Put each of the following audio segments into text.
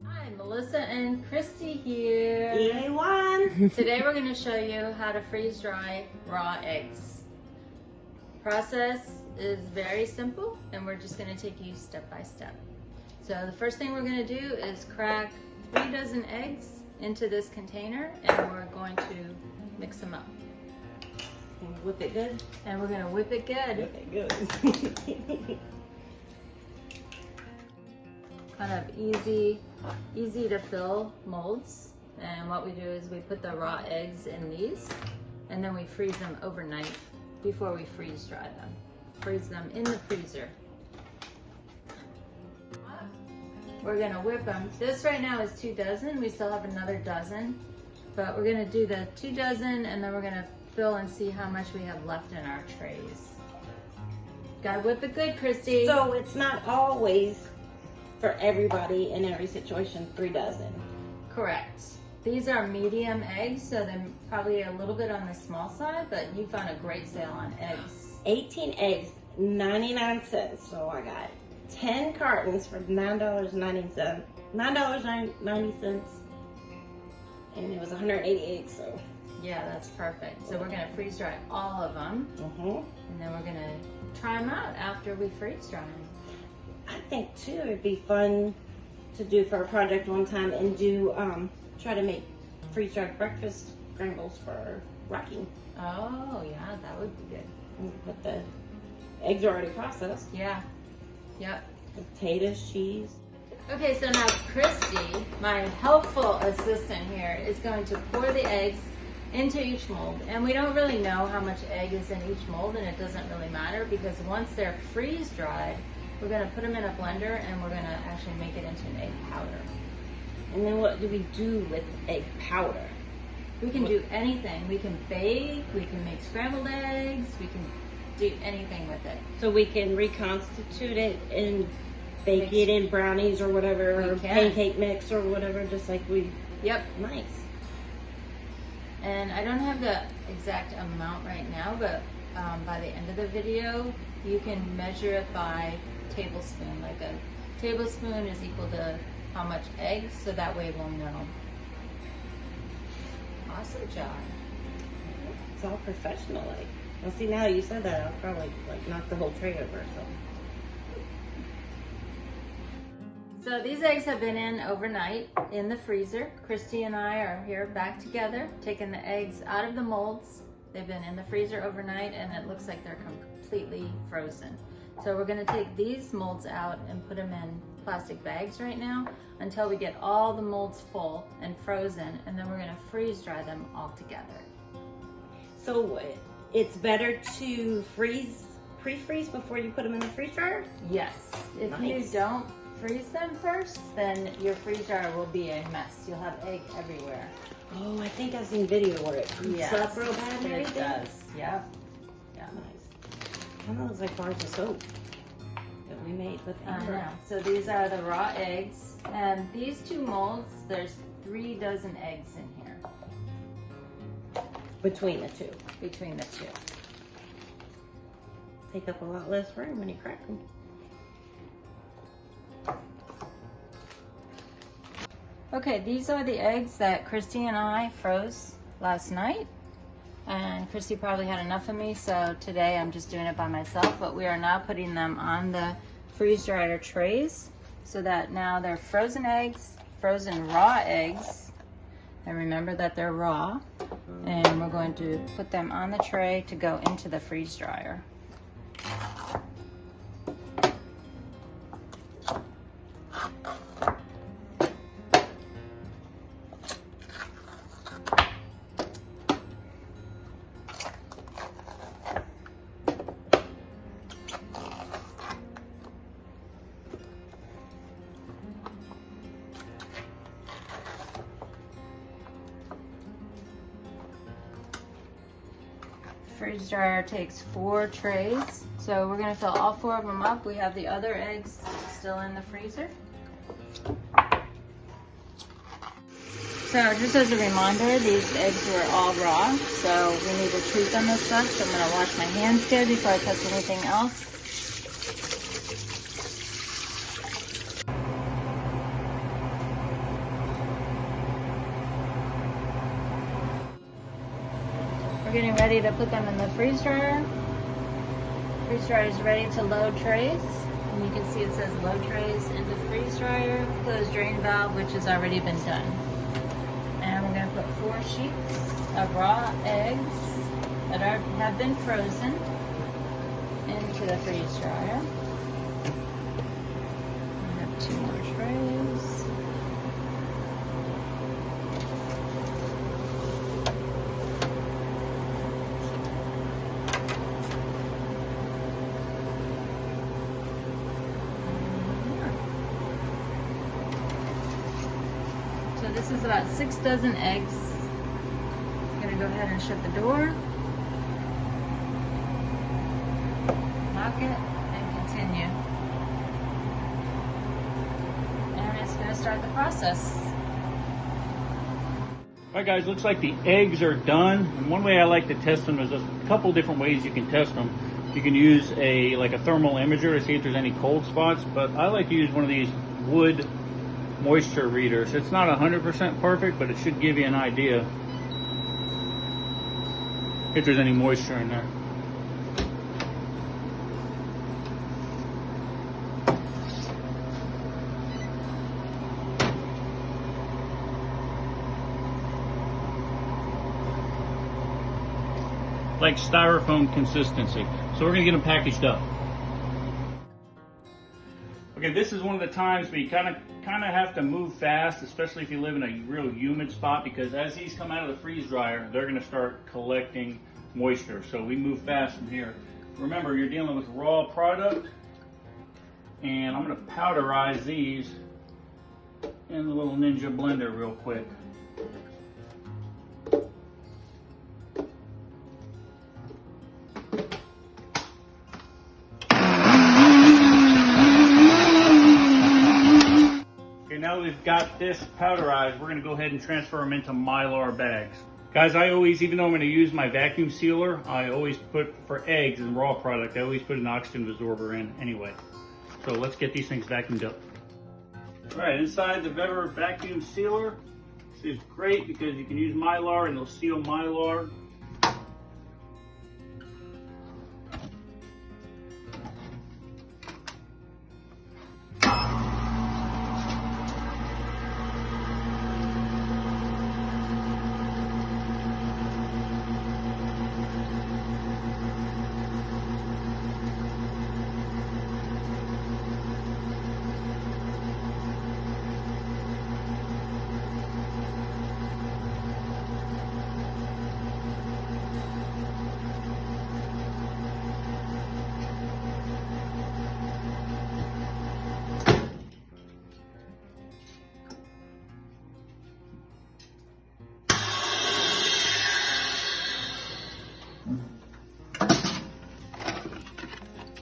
Hi, Melissa and Christy here. EA1. Today we're going to show you how to freeze dry raw eggs. Process is very simple and we're just going to take you step by step. So the first thing we're going to do is crack 3 dozen eggs into this container and we're going to mix them up. And whip it good. And we're going to whip it good. Whip it good. Kind of easy to fill molds. And what we do is we put the raw eggs in these and then we freeze them overnight before we freeze dry them. Freeze them in the freezer. We're gonna whip them. This right now is 2 dozen. We still have another dozen, but we're gonna do the 2 dozen and then we're gonna fill and see how much we have left in our trays. Gotta whip it good, Christy. So it's not always for everybody in every situation 3 dozen. Correct. These are medium eggs, so they're probably a little bit on the small side, but you found a great sale on eggs. 18 eggs, 99 cents. So I got 10 cartons for $9.90. $9.90. And it was 188, so. Yeah, that's perfect. So we're gonna freeze dry all of them, and then we're gonna try them out after we freeze dry them. I think too it'd be fun to do for a project one time and do try to make freeze-dried breakfast scrambles for Rocky. Oh yeah, that would be good. But the eggs are already processed. Yeah. Yep. Potatoes, cheese. Okay, so now Christy, my helpful assistant here, is going to pour the eggs into each mold. And we don't really know how much egg is in each mold, and it doesn't really matter because once they're freeze-dried, we're going to put them in a blender and we're going to actually make it into an egg powder. And then what do we do with egg powder? We can do anything. We can bake, we can make scrambled eggs, we can do anything with it. So we can reconstitute it and bake it in brownies or whatever, or pancake mix or whatever, just like we... Yep. Nice. And I don't have the exact amount right now, but by the end of the video, you can measure it by tablespoon. Like a tablespoon is equal to how much eggs, so that way we'll know. Awesome job. It's all professional, like. Well, see, now you said that, I'll probably like knock the whole tray over. So these eggs have been in overnight in the freezer. Christy and I are here back together, taking the eggs out of the molds. They've been in the freezer overnight, and it looks like they're completely frozen. So we're gonna take these molds out and put them in plastic bags right now until we get all the molds full and frozen, and then we're gonna freeze dry them all together. So it's better to pre-freeze before you put them in the freeze dryer? Yes. If you don't freeze them first, then your freeze dryer will be a mess. You'll have egg everywhere. Oh, I think I've seen video where it cooks up real bad and everything. It does. Yep. Yeah. Nice. Kind of looks like bars of soap that we made with Amber. I know. So these are the raw eggs, and these 2 molds, there's 3 dozen eggs in here. Between the 2. Between the 2. Take up a lot less room when you crack them. Okay, these are the eggs that Christy and I froze last night. And Christy probably had enough of me, so today I'm just doing it by myself. But we are now putting them on the freeze dryer trays so that now they're frozen eggs, frozen raw eggs. And remember that they're raw. And we're going to put them on the tray to go into the freeze dryer. Freeze dryer takes 4 trays, so we're going to fill all 4 of them up. We have the other eggs still in the freezer. So just as a reminder, these eggs were all raw, so we need to treat them as such. I'm going to wash my hands good before I touch anything else. ready to put them in the freeze dryer. Freeze dryer is ready to load trays. And you can see it says load trays into freeze dryer. Close drain valve, which has already been done. And we're going to put 4 sheets of raw eggs that have been frozen into the freeze dryer. We have 2 more trays. So this is about 6 dozen eggs. I'm gonna go ahead and shut the door, lock it, and continue. And it's gonna start the process. Alright guys, looks like the eggs are done. And one way I like to test them is a couple different ways you can test them. You can use like a thermal imager to see if there's any cold spots, but I like to use one of these wood moisture readers. It's not 100% perfect, but it should give you an idea if there's any moisture in there. Like styrofoam consistency. So we're gonna get them packaged up. Okay, this is one of the times where you kind of have to move fast, especially if you live in a real humid spot, because as these come out of the freeze dryer, they're gonna start collecting moisture. So we move fast from here. Remember, you're dealing with raw product, and I'm gonna powderize these in the little Ninja blender real quick. Now that we've got this powderized, we're going to go ahead and transfer them into Mylar bags. Guys, I always, even though I'm going to use my vacuum sealer, I always put, for eggs and raw product, I always put an oxygen absorber in anyway. So let's get these things vacuumed up. All right, inside the Weber vacuum sealer, this is great because you can use Mylar and it'll seal Mylar.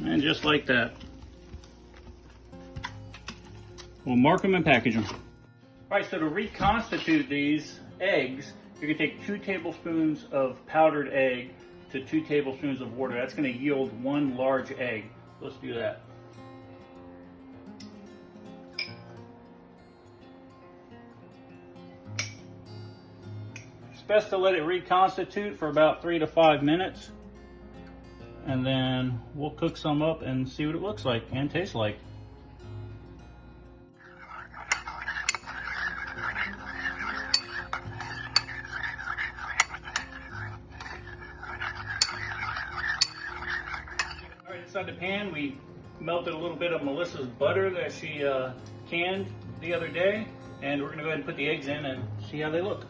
And just like that, we'll mark them and package them. All right, so to reconstitute these eggs, you're gonna take 2 tablespoons of powdered egg to 2 tablespoons of water. That's gonna yield 1 large egg. Let's do that. It's best to let it reconstitute for about 3 to 5 minutes. And then we'll cook some up and see what it looks like and tastes like. All right, inside the pan, we melted a little bit of Melissa's butter that she canned the other day. And we're gonna go ahead and put the eggs in and see how they look.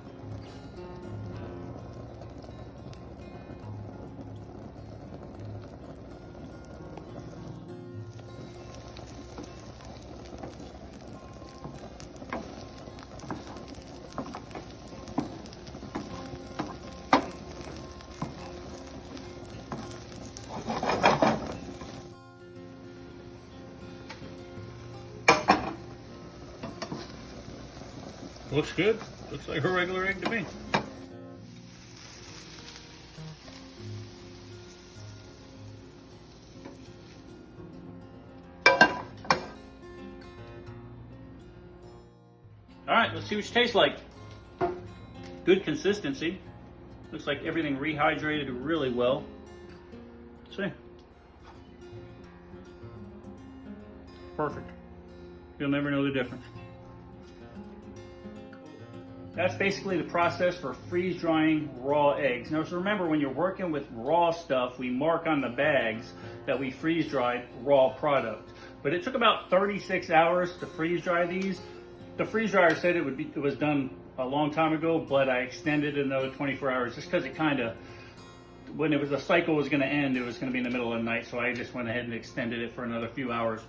Looks good. Looks like a regular egg to me. All right, let's see what she tastes like. Good consistency. Looks like everything rehydrated really well. See? Perfect. You'll never know the difference. That's basically the process for freeze drying raw eggs. Now, so remember, when you're working with raw stuff, we mark on the bags that we freeze dried raw product. But it took about 36 hours to freeze dry these. The freeze dryer said it was done a long time ago, but I extended it another 24 hours just because it kind of, when the cycle was going to end, it was going to be in the middle of the night, so I just went ahead and extended it for another few hours.